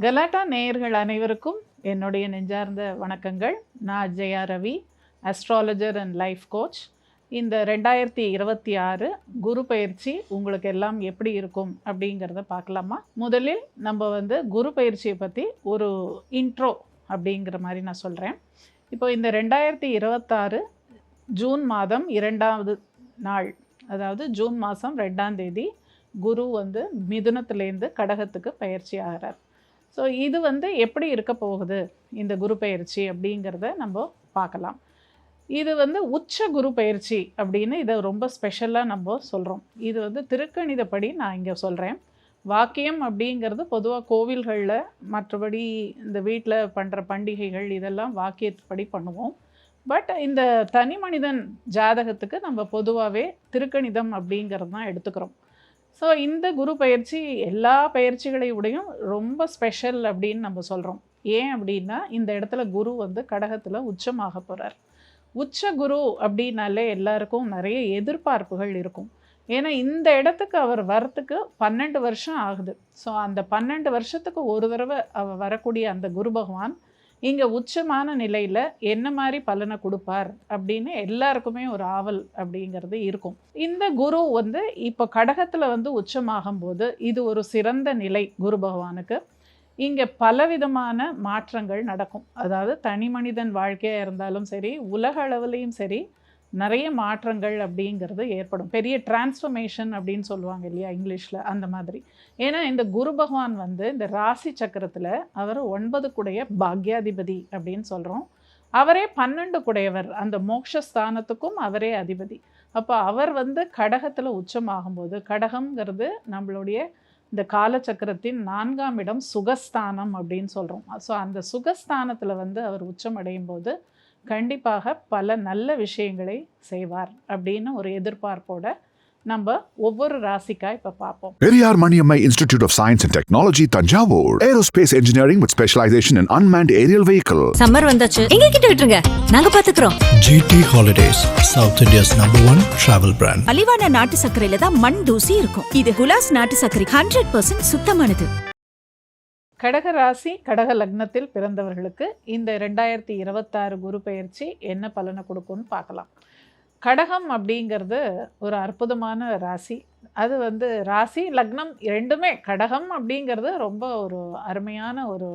கலாட்டா நேயர்கள் அனைவருக்கும் என்னுடைய நெஞ்சார்ந்த வணக்கங்கள். நான் Jaya Ravi, astrologer and life coach. இந்த 2026 குரு பயிற்சி உங்களுக்கு எல்லாம் எப்படி இருக்கும் அப்படிங்கிறத பார்க்கலாமா? முதலில் நம்ம குரு பயிற்சியை பற்றி ஒரு இன்ட்ரோ அப்படிங்கிற மாதிரி நான் சொல்கிறேன். இப்போ இந்த 2026 ஜூன் மாதம் 2வது நாள், அதாவது ஜூன் மாதம் 2ஆம் தேதி குரு மிதுனத்துலேருந்து கடகத்துக்கு பயிற்சி ஆகிறார். ஸோ இது எப்படி இருக்க போகுது இந்த குரு பயிற்சி அப்படிங்கிறத நம்ம பார்க்கலாம். இது உச்ச குரு பயிற்சி அப்படின்னு இதை ரொம்ப ஸ்பெஷலாக நம்ம சொல்கிறோம். இது திருக்கணிதப்படி நான் இங்கே சொல்கிறேன். வாக்கியம் அப்படிங்கிறது பொதுவாக கோவில்களில், மற்றபடி இந்த வீட்டில் பண்ணுற பண்டிகைகள் இதெல்லாம் வாக்கியப்படி பண்ணுவோம். பட் இந்த தனி மனிதன் ஜாதகத்துக்கு நம்ம பொதுவாகவே திருக்கணிதம் அப்படிங்கிறது தான் எடுத்துக்கிறோம். ஸோ இந்த குரு பயிற்சி எல்லா பயிற்சிகளையுடையும் ரொம்ப ஸ்பெஷல் அப்படின்னு நம்ம சொல்கிறோம். ஏன் அப்படின்னா, இந்த இடத்துல குரு கடகத்தில் உச்சமாக போகிறார். உச்ச குரு அப்படின்னாலே எல்லாருக்கும் நிறைய எதிர்பார்ப்புகள் இருக்கும். ஏன்னா இந்த இடத்துக்கு அவர் வரத்துக்கு 12 வருஷம் ஆகுது. ஸோ அந்த 12 வருஷத்துக்கு ஒரு தடவை அவர் வரக்கூடிய அந்த குரு பகவான் இங்கே உச்சமான நிலையில் என்ன மாதிரி பலனை கொடுப்பார் அப்படின்னு எல்லாருக்குமே ஒரு ஆவல் அப்படிங்கிறது இருக்கும். இந்த குரு இப்போ கடகத்தில் உச்சமாகும்போது இது ஒரு சிறந்த நிலை குரு பகவானுக்கு. இங்கே பலவிதமான மாற்றங்கள் நடக்கும். அதாவது தனி மனிதன் வாழ்க்கையாக இருந்தாலும் சரி, உலக அளவுலேயும் சரி, நிறைய மாற்றங்கள் அப்படிங்கிறது ஏற்படும். பெரிய டிரான்ஸ்ஃபர்மேஷன் அப்படின்னு சொல்லுவாங்க இல்லையா இங்கிலீஷில், அந்த மாதிரி. ஏன்னா இந்த குரு பகவான் இந்த ராசி சக்கரத்தில் அவர் 9 குடைய பாக்யாதிபதி அப்படின்னு சொல்கிறோம். அவரே 12 குடையவர், அந்த மோட்சஸ்தானத்துக்கும் அவரே அதிபதி. அப்போ அவர் கடகத்தில் உச்சமாகும்போது, கடகம்ங்கிறது நம்மளுடைய இந்த காலச்சக்கரத்தின் 4ஆம் இடம், சுகஸ்தானம் அப்படின்னு சொல்கிறோம். ஸோ அந்த சுகஸ்தானத்தில் அவர் உச்சமடையும் போது கண்டிப்பாக பல நல்ல விஷயங்களை செய்வார் அப்படின்னு ஒரு எதிர்பார்ப்போட நம்ம ஒவ்வொரு ராசிக்கா இப்ப பார்ப்போம். Periyar Maniammai institute of science and technology, Thanjavur. Aerospace engineering with specialization in unmanned aerial vehicle. Summer வந்தாச்சு, எங்க கிட்ட விட்டுருங்க, நாங்க பாத்துக்கிறோம். GT Holidays, South India's #1 travel brand. அலிவான நாட்டு சர்க்கரையில தான் மண் தூசி இருக்கும். இது ஹுலாஸ் நாட்டு சர்க்கரை 100% சுத்தமானது. கடக ராசி, கடக லக்னத்தில் பிறந்தவர்களுக்கு இந்த 2026 குரு பயிற்சி என்ன பலனை கொடுக்கும்னு பார்க்கலாம். கடகம் அப்படிங்கிறது ஒரு அற்புதமான ராசி. அது ராசி லக்னம் ரெண்டுமே, கடகம் அப்படிங்கிறது ரொம்ப ஒரு அருமையான ஒரு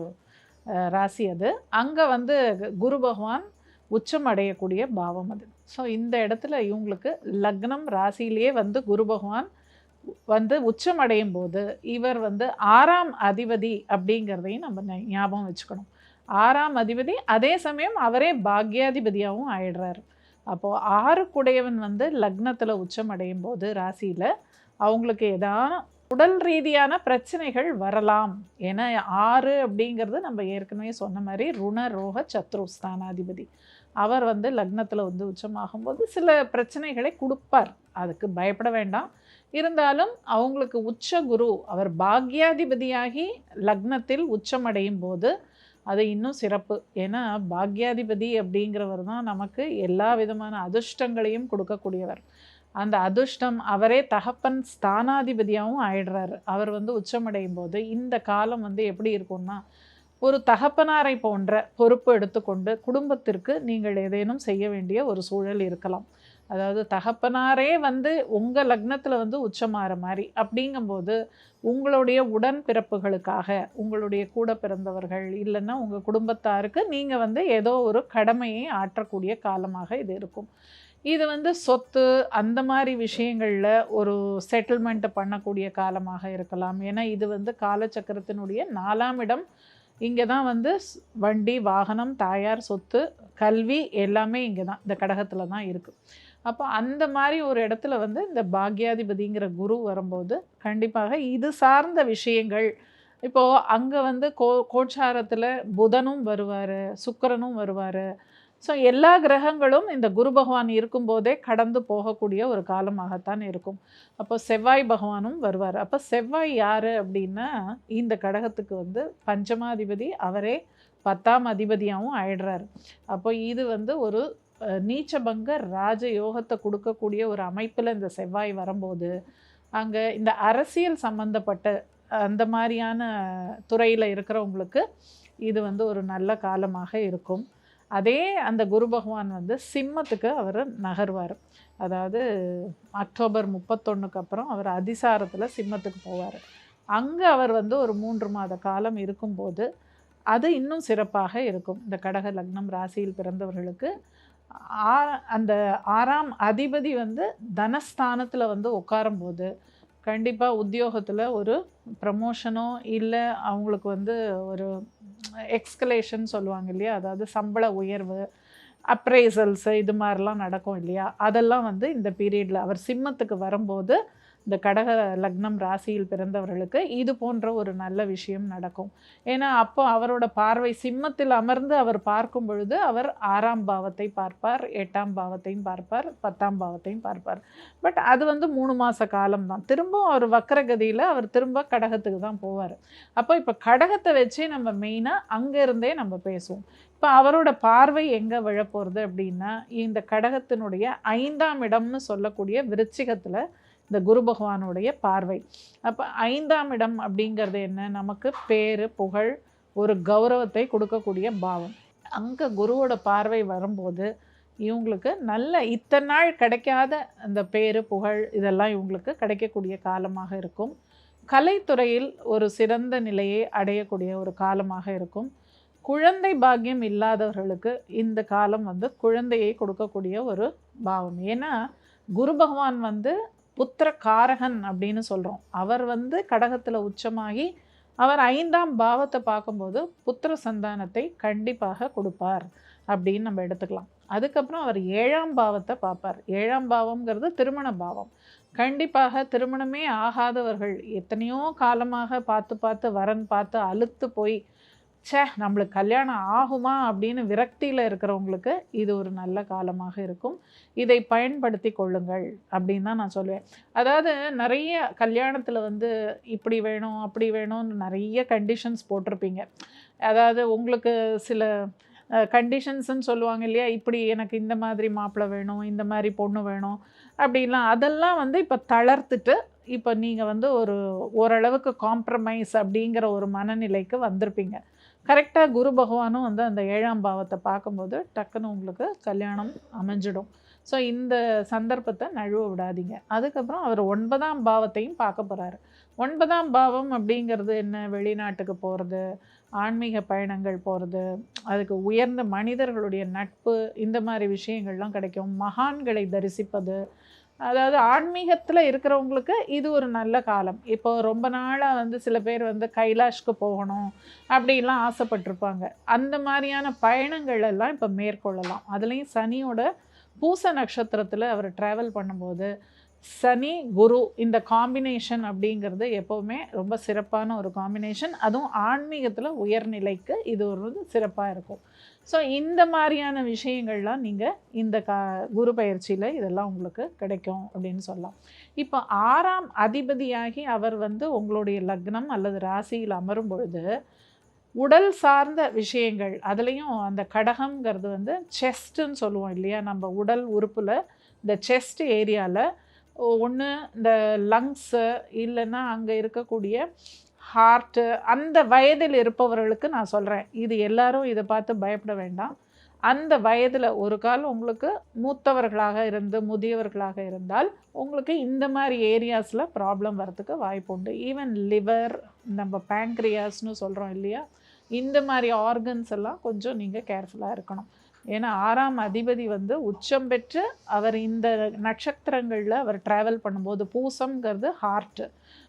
ராசி. அது அங்கே குரு பகவான் உச்சம் அடையக்கூடிய பாவம் அது. ஸோ இந்த இடத்துல இவங்களுக்கு லக்னம் ராசியிலேயே குரு பகவான் உச்சம் அடையும் போது இவர் 6ஆம் அதிபதி அப்படிங்கிறதையும் நம்ம ஞாபகம் வச்சுக்கணும். 6ஆம் அதிபதி, அதே சமயம் அவரே பாக்யாதிபதியாகவும் ஆயிடுறாரு. அப்போது 6 குடையவன் லக்னத்தில் உச்சம் அடையும் போது ராசியில் அவங்களுக்கு ஏதாவது உடல் ரீதியான பிரச்சனைகள் வரலாம். ஏன்னா 6 அப்படிங்கிறது நம்ம ஏற்கனவே சொன்ன மாதிரி ருண ரோக சத்ரு ஸ்தானாதிபதி. அவர் லக்னத்தில் உச்சமாகும்போது சில பிரச்சனைகளை கொடுப்பார். அதுக்கு பயப்பட வேண்டாம். இருந்தாலும் அவங்களுக்கு உச்ச குரு அவர் பாக்யாதிபதியாகி லக்னத்தில் உச்சமடையும் போது அது இன்னும் சிறப்பு. ஏன்னா பாக்யாதிபதி அப்படிங்கிறவர் தான் நமக்கு எல்லா விதமான அதிர்ஷ்டங்களையும் கொடுக்கக்கூடியவர். அந்த அதிர்ஷ்டம், அவரே தகப்பன் ஸ்தானாதிபதியாகவும் ஆயிடுறாரு. அவர் உச்சமடையும் போது இந்த காலம் எப்படி இருக்கும்னா, ஒரு தகப்பனாரை போன்ற பொறுப்பு எடுத்துக்கொண்டு குடும்பத்திற்கு நீங்கள் ஏதேனும் செய்ய வேண்டிய ஒரு சூழல் இருக்கலாம். அதாவது தகப்பனாரே உங்கள் லக்னத்தில் உச்சமாகிற மாதிரி. அப்படிங்கும்போது உங்களுடைய உடன் பிறப்புகளுக்காக, உங்களுடைய கூட பிறந்தவர்கள் இல்லைன்னா உங்கள் குடும்பத்தாருக்கு நீங்கள் ஏதோ ஒரு கடமையை ஆற்றக்கூடிய காலமாக இது இருக்கும். இது சொத்து அந்த மாதிரி விஷயங்களில் ஒரு செட்டில்மெண்ட்டு பண்ணக்கூடிய காலமாக இருக்கலாம். ஏன்னா இது காலச்சக்கரத்தினுடைய 4ஆம் இடம். இங்கே தான் வண்டி, வாகனம், தாயார், சொத்து, கல்வி எல்லாமே இங்கே தான், இந்த கடகத்தில் தான் இருக்குது. அப்போ அந்த மாதிரி ஒரு இடத்துல இந்த பாக்யாதிபதிங்கிற குரு வரும்போது கண்டிப்பாக இது சார்ந்த விஷயங்கள். இப்போது அங்கே கோட்சாரத்தில் புதனும் வருவார், சுக்கிரனும் வருவார். ஸோ எல்லா கிரகங்களும் இந்த குரு பகவான் இருக்கும்போதே கடந்து போகக்கூடிய ஒரு காலமாகத்தான் இருக்கும். அப்போ செவ்வாய் பகவானும் வருவார். அப்போ செவ்வாய் யார் அப்படின்னா, இந்த கடகத்துக்கு பஞ்சமாதிபதி, அவரே 10ஆம் அதிபதியாகவும் ஆயிடுறாரு. அப்போ இது ஒரு நீச்சபங்க ராஜயோகத்தை கொடுக்கக்கூடிய ஒரு அமைப்பில் இந்த செவ்வாய் வரும்போது அங்கே இந்த அரசியல் சம்பந்தப்பட்ட அந்த மாதிரியான துறையில் இருக்கிறவங்களுக்கு இது வந்து ஒரு நல்ல காலமாக இருக்கும். அதே அந்த குரு பகவான் வந்து சிம்மத்துக்கு அவர் நகர்வார். அதாவது அக்டோபர் 31க்கு அப்புறம் அவர் அதிசாரத்தில் சிம்மத்துக்கு போவார். அங்கே அவர் வந்து ஒரு 3 மாத காலம் இருக்கும்போது அது இன்னும் சிறப்பாக இருக்கும். இந்த கடக லக்னம் ராசியில் பிறந்தவர்களுக்கு அந்த 6ஆம் அதிபதி வந்து தனஸ்தானத்தில் வந்து உட்காரும்போது கண்டிப்பாக உத்தியோகத்தில் ஒரு ப்ரமோஷனோ இல்லை அவங்களுக்கு வந்து ஒரு எக்ஸ்கலேஷன் சொல்லுவாங்க இல்லையா, அதாவது சம்பள உயர்வு, அப்ரைசல்ஸு, இது மாதிரிலாம் நடக்கும் இல்லையா, அதெல்லாம் வந்து இந்த பீரியடில் அவர் சிம்மத்துக்கு வரும்போது இந்த கடக லக்னம் ராசியில் பிறந்தவர்களுக்கு இது போன்ற ஒரு நல்ல விஷயம் நடக்கும். ஏன்னா அப்போ அவரோட பார்வை சிம்மத்தில் அமர்ந்து அவர் பார்க்கும் பொழுது அவர் 6ஆம் பாவத்தை பார்ப்பார், 8ஆம் பாவத்தையும் பார்ப்பார், 10ஆம் பாவத்தையும் பார்ப்பார். பட் அது வந்து 3 மாத காலம்தான். திரும்ப அவர் வக்கரகதியில் அவர் திரும்ப கடகத்துக்கு தான் போவார். அப்போ இப்போ கடகத்தை வச்சே நம்ம மெயினாக அங்கேருந்தே நம்ம பேசுவோம். இப்போ அவரோட பார்வை எங்கே விழப்போகிறது அப்படின்னா இந்த கடகத்தினுடைய 5ஆம் இடம்னு சொல்லக்கூடிய விருச்சிகத்தில் இந்த குரு பகவானுடைய பார்வை. அப்போ 5ஆம் இடம் அப்படிங்கிறது என்ன, நமக்கு பேரு புகழ் ஒரு கௌரவத்தை கொடுக்கக்கூடிய பாவம். அங்கே குருவோட பார்வை வரும்போது இவங்களுக்கு நல்ல இத்தனை நாள் கிடைக்காத அந்த பேரு புகழ் இதெல்லாம் இவங்களுக்கு கிடைக்கக்கூடிய காலமாக இருக்கும். கலைத்துறையில் ஒரு சிறந்த நிலையை அடையக்கூடிய ஒரு காலமாக இருக்கும். குழந்தை பாக்கியம் இல்லாதவர்களுக்கு இந்த காலம் வந்து குழந்தையை கொடுக்கக்கூடிய ஒரு பாவம். ஏன்னா குரு பகவான் வந்து புத்திர காரகன் அப்படின்னு சொல்கிறோம். அவர் வந்து கடகத்தில் உச்சமாகி அவர் 5ஆம் பாவத்தை பார்க்கும்போது புத்திர சந்தானத்தை கண்டிப்பாக கொடுப்பார் அப்படின்னு நம்ம எடுத்துக்கலாம். அதுக்கப்புறம் அவர் 7ஆம் பாவத்தை பார்ப்பார். 7ஆம் பாவம்ங்கிறது திருமண பாவம். கண்டிப்பாக திருமணமே ஆகாதவர்கள் எத்தனையோ காலமாக பார்த்து வரன் பார்த்து அலுத்து போய் நம்மளுக்கு கல்யாணம் ஆகுமா அப்படின்னு விரக்தியில் இருக்கிறவங்களுக்கு இது ஒரு நல்ல காலமாக இருக்கும். இதை பயன்படுத்தி கொள்ளுங்கள் அப்படின்னு தான் நான் சொல்லுவேன். அதாவது நிறைய கல்யாணத்தில் வந்து இப்படி வேணும் அப்படி வேணும்னு நிறைய கண்டிஷன்ஸ் போட்டிருப்பீங்க. அதாவது உங்களுக்கு சில கண்டிஷன்ஸ்ன்னு சொல்லுவாங்க இல்லையா, இப்படி எனக்கு இந்த மாதிரி மாப்பிள்ளை வேணும், இந்த மாதிரி பொண்ணு வேணும் அப்படின்லாம். அதெல்லாம் வந்து இப்போ தளர்த்துட்டு இப்போ நீங்கள் வந்து ஓரளவுக்கு காம்ப்ரமைஸ் அப்படிங்கிற ஒரு மனநிலைக்கு வந்திருப்பீங்க. கரெக்டாக குரு பகவானும் வந்து அந்த 7ஆம் பாவத்தை பார்க்கும்போது டக்குன்னு உங்களுக்கு கல்யாணம் அமைஞ்சிடும். ஸோ இந்த சந்தர்ப்பத்தை நழுவ விடாதீங்க. அதுக்கப்புறம் அவர் 9ஆம் பாவத்தையும் பார்க்க போகிறாரு. 9ஆம் பாவம் அப்படிங்கிறது என்ன, வெளிநாட்டுக்கு போகிறது, ஆன்மீக பயணங்கள் போகிறது, அதுக்கு உயர்ந்த மனிதர்களுடைய நட்பு, இந்த மாதிரி விஷயங்கள்லாம் கிடைக்கும். மகான்களை தரிசிப்பது, அதாவது ஆன்மீகத்தில் இருக்கிறவங்களுக்கு இது ஒரு நல்ல காலம். இப்போ ரொம்ப நாளாக வந்து சில பேர் வந்து கைலாஷ்க்கு போகணும் அப்படிலாம் ஆசைப்பட்டிருப்பாங்க. அந்த மாதிரியான பயணங்கள் எல்லாம் இப்போ மேற்கொள்ளலாம். அதுலேயும் சனியோட பூச நட்சத்திரத்தில் அவர் ட்ராவல் பண்ணும்போது சனி குரு இந்த காம்பினேஷன் அப்படிங்கிறது எப்போவுமே ரொம்ப சிறப்பான ஒரு காம்பினேஷன். அதுவும் ஆன்மீகத்தில் உயர்நிலைக்கு இது ஒரு சிறப்பாக இருக்கும். ஸோ இந்த மாதிரியான விஷயங்கள்லாம் நீங்கள் இந்த குரு பயிற்சியில் இதெல்லாம் உங்களுக்கு கிடைக்கும் அப்படின்னு சொல்லலாம். இப்போ 6ஆம் அதிபதியாகி அவர் வந்து உங்களுடைய லக்னம் அல்லது ராசியில் அமரும் பொழுது உடல் சார்ந்த விஷயங்கள், அதுலேயும் அந்த கடகம்ங்கிறது வந்து செஸ்ட்டுன்னு சொல்லுவோம் இல்லையா, நம்ம உடல் உறுப்பில் இந்த செஸ்ட் ஏரியாவில் ஒன்று இந்த லங்ஸு இல்லைன்னா அங்கே இருக்கக்கூடிய ஹார்ட்டு, அந்த வயதில் இருப்பவர்களுக்கு நான் சொல்கிறேன், இது எல்லாரும் இதை பார்த்து பயப்பட வேண்டாம். அந்த வயதில் ஒரு கால் உங்களுக்கு மூத்தவர்களாக இருந்து முதியவர்களாக இருந்தால் உங்களுக்கு இந்த மாதிரி ஏரியாஸில் ப்ராப்ளம் வரத்துக்கு வாய்ப்பு உண்டு. ஈவன் லிவர், நம்ம பேங்க்ரியாஸ்னு சொல்கிறோம் இல்லையா, இந்த மாதிரி ஆர்கன்ஸ் எல்லாம் கொஞ்சம் நீங்கள் கேர்ஃபுல்லாக இருக்கணும். ஏன்னா 6ஆம் அதிபதி வந்து உச்சம் பெற்று அவர் இந்த நட்சத்திரங்களில் அவர் ட்ராவல் பண்ணும்போது, பூசம்ங்கிறது ஹார்ட்டு.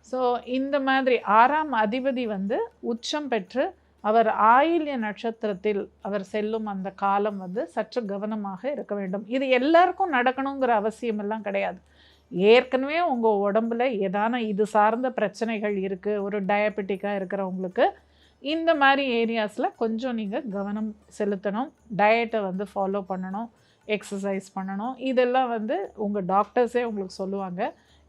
ஸோ இந்த மாதிரி 6ஆம் அதிபதி வந்து உச்சம் பெற்று அவர் ஆயில்ய நட்சத்திரத்தில் அவர் செல்லும் அந்த காலம் வந்து சற்று கவனமாக இருக்க வேண்டும். இது எல்லாருக்கும் நடக்கணுங்கிற அவசியமெல்லாம் கிடையாது. ஏற்கனவே உங்கள் உடம்புல ஏதான இது சார்ந்த பிரச்சனைகள் இருக்குது, ஒரு டயபெட்டிக்காக இருக்கிறவங்களுக்கு இந்த மாதிரி ஏரியாஸில் கொஞ்சம் நீங்கள் கவனம் செலுத்தணும். டயட்டை வந்து ஃபாலோ பண்ணணும், எக்ஸசைஸ் பண்ணணும். இதெல்லாம் வந்து உங்கள் டாக்டர்ஸே உங்களுக்கு சொல்லுவாங்க.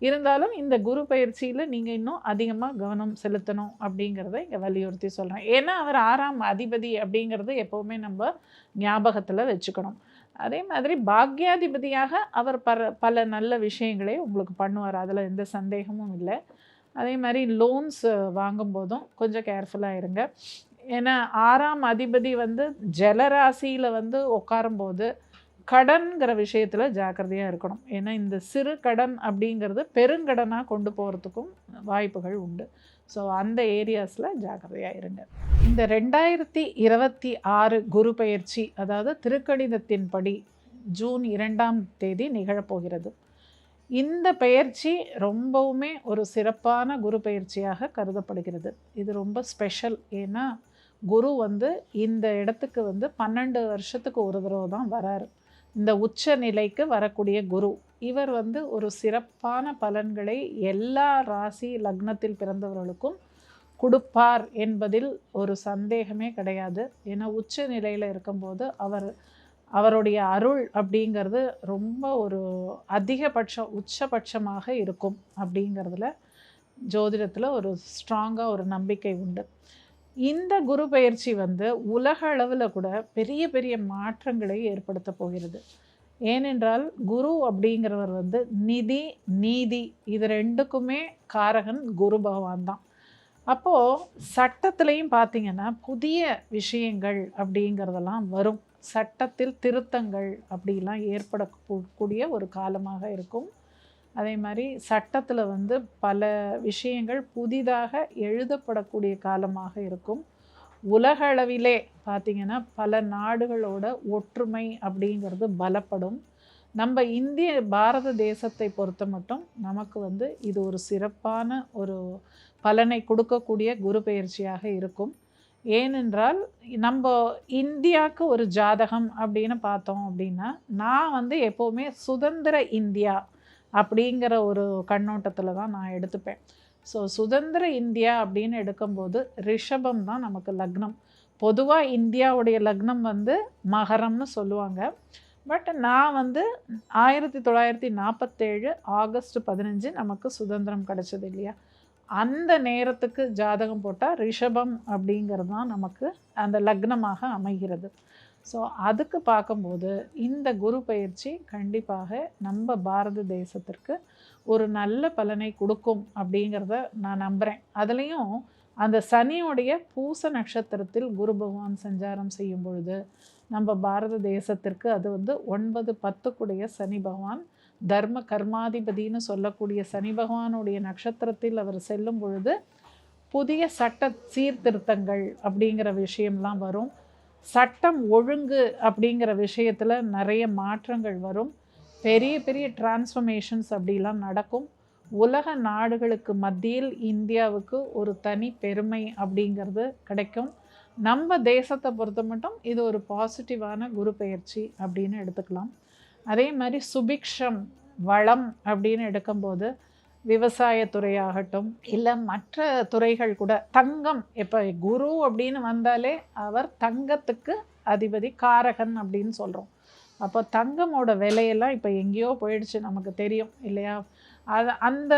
இருந்தாலும் இந்த குரு பயிற்சியில் நீங்கள் இன்னும் அதிகமாக கவனம் செலுத்தணும் அப்படிங்கிறத இங்கே வலியுறுத்தி சொல்கிறேன். ஏன்னா அவர் 6ஆம் அதிபதி அப்படிங்கிறது எப்போவுமே நம்ம ஞாபகத்தில் வச்சுக்கணும். அதே மாதிரி பாக்யாதிபதியாக அவர் பல நல்ல விஷயங்களே உங்களுக்கு பண்ணுவார், அதில் எந்த சந்தேகமும் இல்லை. அதே மாதிரி லோன்ஸ் வாங்கும்போதும் கொஞ்சம் கேர்ஃபுல்லாக இருங்க. ஏன்னா 6ஆம் அதிபதி வந்து ஜலராசியில் வந்து உட்காரும்போது கடன்கிற விஷயத்தில் ஜாக்கிரதையாக இருக்கணும். ஏன்னா இந்த சிறு கடன் அப்படிங்கிறது பெருங்கடனாக கொண்டு போகிறதுக்கும் வாய்ப்புகள் உண்டு. ஸோ அந்த ஏரியாஸில் ஜாக்கிரதையாக இருங்க. இந்த 2026 குரு பெயர்ச்சி, அதாவது திருக்கணிதத்தின்படி ஜூன் 2ஆம் தேதி நிகழப்போகிறது. இந்த பெயர்ச்சி ரொம்பவுமே ஒரு சிறப்பான குரு பெயர்ச்சியாக கருதப்படுகிறது. இது ரொம்ப ஸ்பெஷல். ஏன்னா குரு வந்து இந்த இடத்துக்கு வந்து 12 வருஷத்துக்கு ஒரு தடவை தான் வராரு. இந்த உச்ச நிலைக்கு வரக்கூடிய குரு இவர் வந்து ஒரு சிறப்பான பலன்களை எல்லா ராசி லக்னத்தில் பிறந்தவர்களுக்கும் கொடுப்பார் என்பதில் ஒரு சந்தேகமே கிடையாது. ஏன்னா உச்ச நிலையில் இருக்கும்போது அவருடைய அருள் அப்படிங்கிறது ரொம்ப ஒரு உச்சபட்சமாக இருக்கும் அப்படிங்கிறதுல ஜோதிடத்தில் ஒரு ஸ்ட்ராங்காக ஒரு நம்பிக்கை உண்டு. இந்த குரு பெயர்ச்சி வந்து உலக அளவில் கூட பெரிய பெரிய மாற்றங்களை ஏற்படுத்த போகிறது. ஏனென்றால் குரு அப்படிங்கிறவர் வந்து நிதி, நீதி இது ரெண்டுக்குமே காரகன் குரு பகவான் தான். அப்போது சட்டத்துலேயும் பார்த்திங்கன்னா புதிய விஷயங்கள் அப்படிங்கிறதெல்லாம் வரும். சட்டத்தில் திருத்தங்கள் அப்படிலாம் ஏற்படக்கூடிய ஒரு காலமாக இருக்கும். அதே மாதிரி சட்டத்தில் வந்து பல விஷயங்கள் புதிதாக எழுதப்படக்கூடிய காலமாக இருக்கும். உலக அளவிலே பார்த்திங்கன்னா பல நாடுகளோட ஒற்றுமை அப்படிங்கிறது பலப்படும். நம்ம பாரத தேசத்தை பொறுத்த மட்டும் நமக்கு வந்து இது ஒரு சிறப்பான ஒரு பலனை கொடுக்கக்கூடிய குரு பெயர்ச்சியாக இருக்கும். ஏனென்றால் நம்ம இந்தியாவுக்கு ஒரு ஜாதகம் அப்படின்னு பார்த்தோம் அப்படின்னா, நான் வந்து எப்போவுமே சுதந்திர இந்தியா அப்படிங்கிற ஒரு கண்ணோட்டத்தில் தான் நான் எடுத்துப்பேன். ஸோ சுதந்திர இந்தியா அப்படின்னு எடுக்கும்போது ரிஷபம் தான் நமக்கு லக்னம். பொதுவாக இந்தியாவுடைய லக்னம் வந்து மகரம்னு சொல்லுவாங்க. பட் நான் வந்து 1947 ஆகஸ்ட் 15 நமக்கு சுதந்திரம் கிடச்சது இல்லையா, அந்த நேரத்துக்கு ஜாதகம் போட்டால் ரிஷபம் அப்படிங்கிறது தான் நமக்கு அந்த லக்னமாக அமைகிறது. ஸோ அதுக்கு பார்க்கும்போது இந்த குரு பயிற்சி கண்டிப்பாக நம்ம பாரத தேசத்திற்கு ஒரு நல்ல பலனை கொடுக்கும் அப்படிங்கிறத நான் நம்புகிறேன். அதுலேயும் அந்த சனியுடைய பூச நட்சத்திரத்தில் குரு பகவான் சஞ்சாரம் செய்யும் பொழுது நம்ம பாரத தேசத்திற்கு அது வந்து 9-10 சனி பகவான் தர்ம கர்மாதிபதினு சொல்லக்கூடிய சனி பகவானுடைய நட்சத்திரத்தில் அவர் செல்லும் பொழுது புதிய சட்ட சீர்திருத்தங்கள் அப்படிங்கிற விஷயம்லாம் வரும். சட்டம் ஒழுங்கு அப்படிங்கிற விஷயத்தில் நிறைய மாற்றங்கள் வரும். பெரிய பெரிய டிரான்ஸ்ஃபர்மேஷன்ஸ் அப்படிலாம் நடக்கும். உலக நாடுகளுக்கு மத்தியில் இந்தியாவுக்கு ஒரு தனி பெருமை அப்படிங்கிறது கிடைக்கும். நம்ம தேசத்தை பொறுத்த மட்டும் இது ஒரு பாசிட்டிவான குரு பெயர்ச்சி அப்படின்னு எடுத்துக்கலாம். அதே மாதிரி சுபிக்ஷம் வளம் அப்படின்னு எடுக்கும்போது விவசாயத்துறையாகட்டும் இல்லை மற்ற துறைகள் கூட, தங்கம், இப்போ குரு அப்படின்னு வந்தாலே அவர் தங்கத்துக்கு அதிபதி, காரகன் அப்படின்னு சொல்கிறோம். அப்போ தங்கமோட விலையெல்லாம் இப்போ எங்கேயோ போயிடுச்சு, நமக்கு தெரியும் இல்லையா. அந்த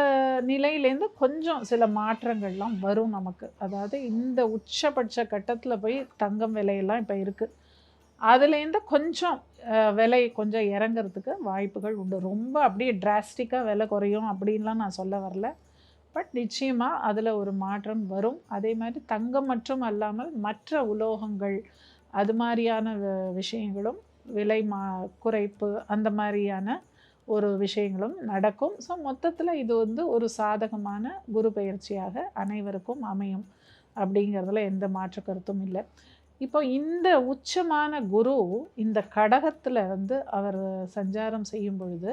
நிலையிலேருந்து கொஞ்சம் சில மாற்றங்கள்லாம் வரும் நமக்கு. அதாவது இந்த உச்சபட்ச கட்டத்தில் போய் தங்கம் விலையெல்லாம் இப்போ இருக்குது. அதுலேருந்து கொஞ்சம் விலை கொஞ்சம் இறங்கிறதுக்கு வாய்ப்புகள் உண்டு. ரொம்ப அப்படியே டிராஸ்டிக்காக விலை குறையும் அப்படின்லாம் நான் சொல்ல வரல. பட் நிச்சயமாக அதில் ஒரு மாற்றம் வரும். அதே மாதிரி தங்கம் மற்றும் அல்லாமல் மற்ற உலோகங்கள் அது மாதிரியான விஷயங்களும் விலை குறைப்பு அந்த மாதிரியான ஒரு விஷயங்களும் நடக்கும். ஸோ மொத்தத்தில் இது வந்து ஒரு சாதகமான குரு பெயர்ச்சியாக அனைவருக்கும் அமையும் அப்படிங்கிறதுல எந்த மாற்று கருத்தும் இல்லை. இப்போ இந்த உச்சமான குரு இந்த கடகத்தில் வந்து அவர் சஞ்சாரம் செய்யும் பொழுது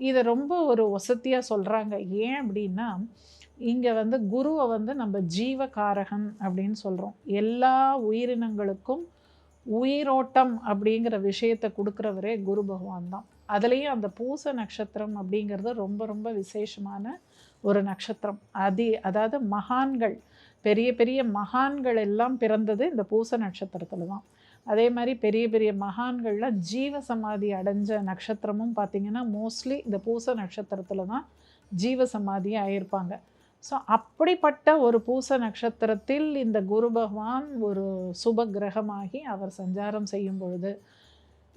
இதை ரொம்ப ஒரு வசதியாக சொல்கிறாங்க. ஏன் அப்படின்னா, இங்கே வந்து குருவை வந்து நம்ம ஜீவகாரகன் அப்படின்னு சொல்கிறோம். எல்லா உயிரினங்களுக்கும் உயிரோட்டம் அப்படிங்கிற விஷயத்தை கொடுக்குறவரே குரு பகவான் தான். அதுலேயும் அந்த பூச நட்சத்திரம் அப்படிங்கிறது ரொம்ப ரொம்ப விசேஷமான ஒரு நட்சத்திரம். அதாவது மகான்கள், பெரிய பெரிய மகான்கள் எல்லாம் பிறந்தது இந்த பூச நட்சத்திரத்தில் தான். அதே மாதிரி பெரிய பெரிய மகான்கள்லாம் ஜீவ சமாதி அடைஞ்ச நட்சத்திரமும் பார்த்திங்கன்னா மோஸ்ட்லி இந்த பூச நட்சத்திரத்தில் தான் ஜீவ சமாதி ஆயிருப்பாங்க. ஸோ அப்படிப்பட்ட ஒரு பூச நட்சத்திரத்தில் இந்த குரு பகவான் ஒரு சுப கிரகமாகி அவர் சஞ்சாரம் செய்யும் பொழுது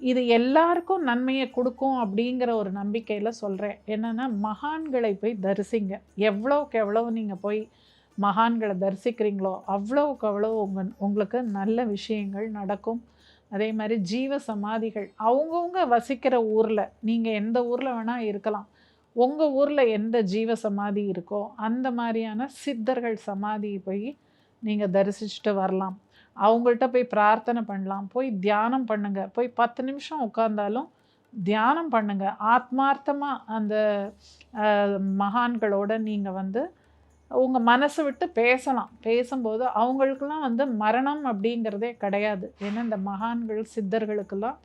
இது எல்லாருக்கும் நன்மையை கொடுக்கும் அப்படிங்கிற ஒரு நம்பிக்கையில் சொல்கிறேன். என்னென்னா, மகான்களை போய் தரிசிங்க. எவ்வளோக்கு எவ்வளவு நீங்கள் போய் மகான்களை தரிசிக்கிறீங்களோ அவ்வளோக்கு அவ்வளோ உங்களுக்கு நல்ல விஷயங்கள் நடக்கும். அதே மாதிரி ஜீவ சமாதிகள் அவங்கவுங்க வசிக்கிற ஊரில், நீங்கள் எந்த ஊரில் வேணால் இருக்கலாம், உங்கள் ஊரில் எந்த ஜீவ சமாதி இருக்கோ அந்த மாதிரியான சித்தர்கள் சமாதியை போய் நீங்கள் தரிசிச்சுட்டு வரலாம். அவங்கள்ட்ட போய் பிரார்த்தனை பண்ணலாம், போய் தியானம் பண்ணுங்கள். போய் 10 நிமிஷம் உட்கார்ந்தாலும் தியானம் பண்ணுங்கள். ஆத்மார்த்தமாக அந்த மகான்களோட நீங்கள் உங்கள் மனசை விட்டு பேசலாம். பேசும்போது அவங்களுக்கெல்லாம் மரணம் அப்படிங்கிறதே கிடையாது. ஏன்னா இந்த மகான்கள் சித்தர்களுக்கெல்லாம்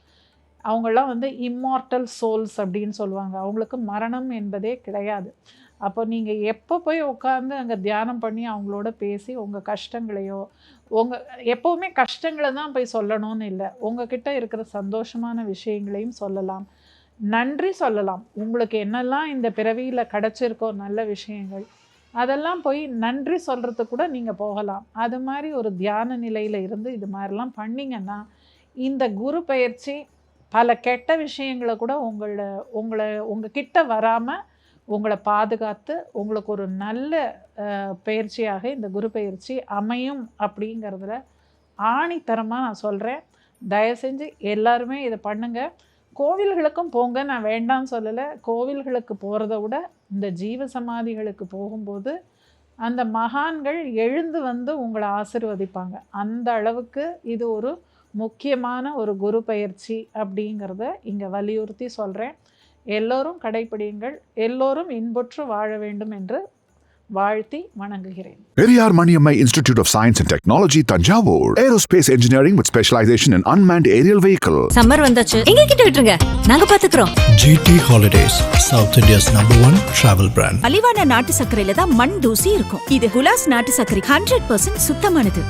அவங்களாம் இம்மார்ட்டல் சோல்ஸ் அப்படின்னு சொல்லுவாங்க. அவங்களுக்கு மரணம் என்பதே கிடையாது. அப்போ நீங்கள் எப்போ போய் உட்காந்து அங்கே தியானம் பண்ணி அவங்களோட பேசி உங்கள் கஷ்டங்களையோ, எப்போவுமே கஷ்டங்களை தான் போய் சொல்லணும்னு இல்லை, உங்ககிட்ட இருக்கிற சந்தோஷமான விஷயங்களையும் சொல்லலாம், நன்றி சொல்லலாம். உங்களுக்கு என்னெல்லாம் இந்த பிறவியில் கிடச்சிருக்கோ நல்ல விஷயங்கள், அதெல்லாம் போய் நன்றி சொல்கிறதுக்கு கூட நீங்கள் போகலாம். அது மாதிரி ஒரு தியான நிலையில் இருந்து இது மாதிரிலாம் பண்ணிங்கன்னா இந்த குரு பயிற்சி பல கெட்ட விஷயங்களை கூட உங்கள் கிட்ட வராமல் உங்களை பாதுகாத்து உங்களுக்கு ஒரு நல்ல பயிற்சியாக இந்த குரு பயிற்சி அமையும் அப்படிங்கிறதுல ஆணித்தரமாக நான் சொல்கிறேன். தயவு செஞ்சு எல்லாருமே இதை பண்ணுங்கள். கோவில்களுக்கும் போங்க, நான் வேண்டாம்னு சொல்லலை. கோவில்களுக்கு போகிறத விட இந்த ஜீவ சமாதிகளுக்கு போகும்போது அந்த மகான்கள் எழுந்து உங்களை ஆசீர்வதிப்பாங்க. அந்த அளவுக்கு இது ஒரு முக்கியமான ஒரு குரு பயிற்சி அப்படிங்கிறத இங்கே வலியுறுத்தி சொல்கிறேன். எல்லோரும் கடைப்பிடியுங்கள். எல்லோரும் இன்புற்று வாழ வேண்டும் என்று வாழ்த்தி வணங்குகிறேன். Periyar Maniammai Institute of Science and Technology, Tanjavur. Aerospace Engineering with specialization in unmanned aerial vehicle. Summer வந்தாச்சு, எங்க கிட்ட விட்டுருங்க, நாங்க பாத்துக்கிறோம். GT Holidays, South India's #1 travel brand. மலிவான நாட்டு சர்க்கரையில தான் மண் தூசி இருக்கும். இது குலாஸ் நாட்டு சர்க்கரை 100% சுத்தமானது.